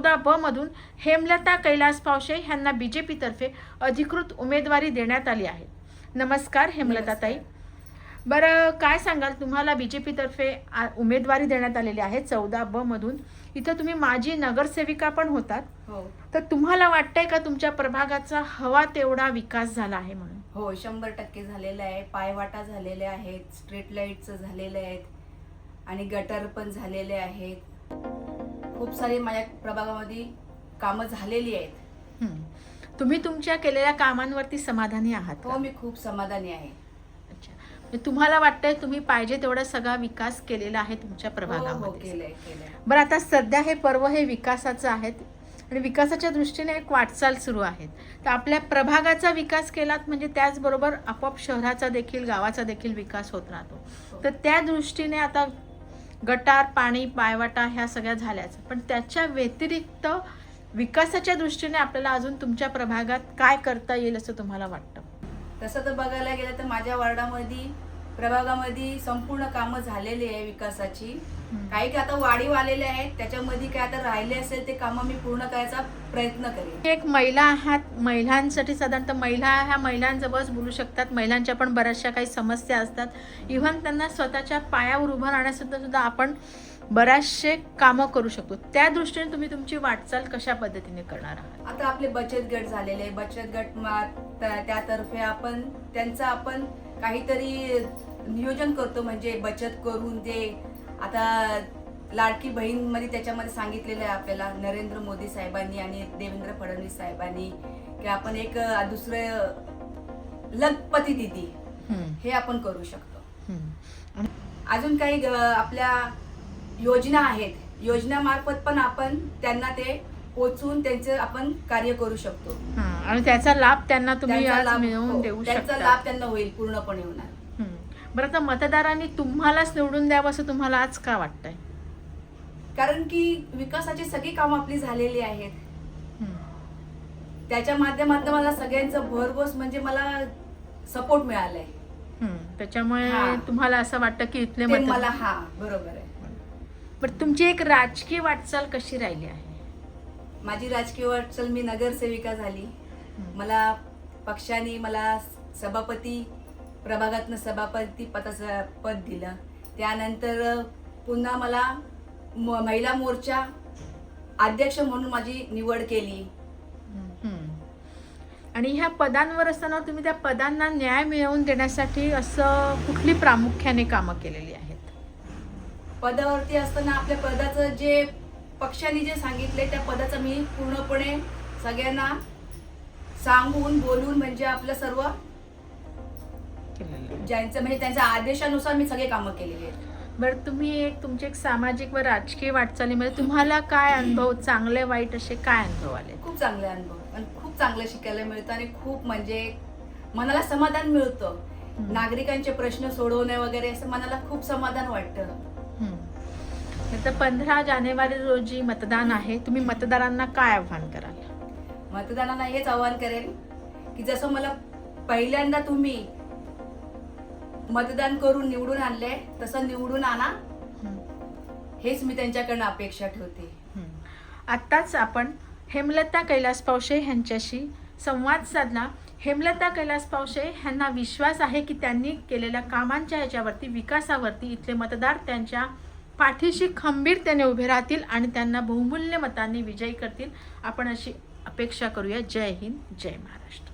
14 ब मधून हेमलता कैलास पावशे यांना बीजेपी तर्फे अधिकृत उमेदवारी देण्यात आली आहे। नमस्कार हेमलता ताई। बरं, काय सांगाल, तुम्हाला बीजेपी तर्फे उमेदवारी देण्यात आलेली आहे 14 ब मधून। इथं तुम्ही माजी नगरसेविका पण होतात। हो तर तुम्हाला वाटतंय का तुमच्या प्रभागाचा हवा तेवढा विकास झाला आहे म्हणून? हो 100% झालेला आहे। पायवाटा झालेले आहेत, स्ट्रीट लाईटचं झालेले आहेत आणि गटर पण झालेले आहेत। खूप सारी माझ्या प्रभागामध्ये कामं झालेली आहेत। तुम्ही तुमच्या केलेल्या कामांवरती समाधानी आहात का? हो, मी खूप समाधानी आहे। अच्छा, तुम्हाला वाटतंय तुम्ही पाहिजे तेवढा सगळा विकास केलेला आहे तुमच्या हो प्रभागामध्ये? केलंय। बरं, आता सध्या हे पर्व हे विकासाचं आहे आणि विकासाच्या दृष्टीने एक वाटचाल सुरू आहे। तर आपल्या प्रभागाचा विकास केलात म्हणजे त्याचबरोबर आपोआप शहराचा देखील, गावाचा देखील विकास होत राहतो। तर त्या दृष्टीने आता गटार, पाणी, पायवाटा ह्या सगळ्या झाल्याच, पण त्याच्या व्यतिरिक्त विकासाच्या दृष्टीने आपल्याला अजून तुमच्या प्रभागात काय करता येईल असं तुम्हाला वाटतं? तसं तर बघायला गेलं तर माझ्या वार्डामध्ये, प्रभागामध्ये संपूर्ण कामं झालेली आहे विकासाची। काही आता वाढीव आलेले आहेत, त्याच्यामध्ये काय आता राहिले असेल ते कामं मी पूर्ण करायचा प्रयत्न करेन। एक महिला आहात, महिलांसाठी साधारणतः ह्या महिलांजवळच बोलू शकतात। महिलांच्या पण बऱ्याचशा काही समस्या असतात, इव्हन त्यांना स्वतःच्या पायावर उभं राहण्यासुद्धा आपण बऱ्याचशे कामं करू शकतो। त्या दृष्टीने तुम्ही तुमची वाटचाल कशा पद्धतीने करणार आहात? आता आपले बचत गट झालेले, बचत गट त्यातर्फे आपण त्यांचं काहीतरी नियोजन करतो, म्हणजे बचत करून ते आता लाडकी बहीण मध्ये त्याच्यामध्ये सांगितलेलं आहे आपल्याला नरेंद्र मोदी साहेबांनी आणि देवेंद्र फडणवीस साहेबांनी की आपण एक दुसरं लखपती दिदी हे आपण करू शकतो। अजून काही आपल्या योजना आहेत, योजनामार्फत पण आपण त्यांना ते पोचवून त्यांचं आपण कार्य करू शकतो आणि त्याचा लाभ त्यांना तुम्ही आज मिळवून देऊ शकता। त्याचा लाभ त्यांना होईल, पूर्णपणे होणार। बरं, आता मतदारांनी तुम्हालाच निवडून द्यावं असं तुम्हाला आज का वाटतंय? कारण की विकासाची सगळी कामं आपली झालेली आहेत, त्याच्या माध्यमातून मला सगळ्यांचं भरघोस म्हणजे मला सपोर्ट मिळालाय। त्याच्यामुळे तुम्हाला असं वाटतं की इथले मला बरोबर आहे। पण तुमची एक राजकीय वाटचाल कशी राहिली आहे? माझी राजकीय वाटचाल, मी नगरसेविका झाली, मला पक्षाने मला सभापती, प्रभागातनं सभापती पदाचं पद दिलं। त्यानंतर पुन्हा मला महिला मोर्चा अध्यक्ष म्हणून माझी निवड केली। आणि ह्या पदांवर असताना तुम्ही त्या पदांना न्याय मिळवून देण्यासाठी असं कुठली प्रामुख्याने कामं केलेली आहेत? पदावरती असताना आपल्या पदाचं जे पक्षाने जे सांगितले त्या पदाचं मी पूर्णपणे सगळ्यांना सांगून बोलून म्हणजे आपलं सर्व ज्यांचं म्हणजे त्यांच्या आदेशानुसार मी सगळे कामं केलेली आहेत। बरं, तुम्ही तुमची एक सामाजिक व राजकीय वाटचालीमध्ये तुम्हाला काय अनुभव, चांगले वाईट असे काय अनुभव आले? खूप चांगले अनुभव आणि खूप चांगलं शिकायला मिळतं आणि खूप म्हणजे मनाला समाधान मिळतं। नागरिकांचे प्रश्न सोडवणे वगैरे असं मनाला खूप समाधान वाटतं। तर 15 जानेवारी रोजी मतदान आहे, तुम्ही मतदारांना काय आव्हान कराल? मतदारांना हेच आव्हान करेल की जसं मला पहिल्यांदा तुम्ही मतदान करून निवडून आणले तसं निवडून आणा, हेच मी त्यांच्याकडनं अपेक्षा ठेवते। आत्ताच आपण हेमलता कैलास पावशे यांच्याशी संवाद साधला। हेमलता कैलास पावशे यांना विश्वास आहे की त्यांनी केलेल्या कामांच्या ह्याच्यावरती, विकासावरती इथले मतदार त्यांच्या पाठीशी खंबीरतेने उभे राहतील आणि त्यांना बहुमूल्य मतांनी विजयी करतील, आपण अशी अपेक्षा करूया। जय हिंद, जय महाराष्ट्र।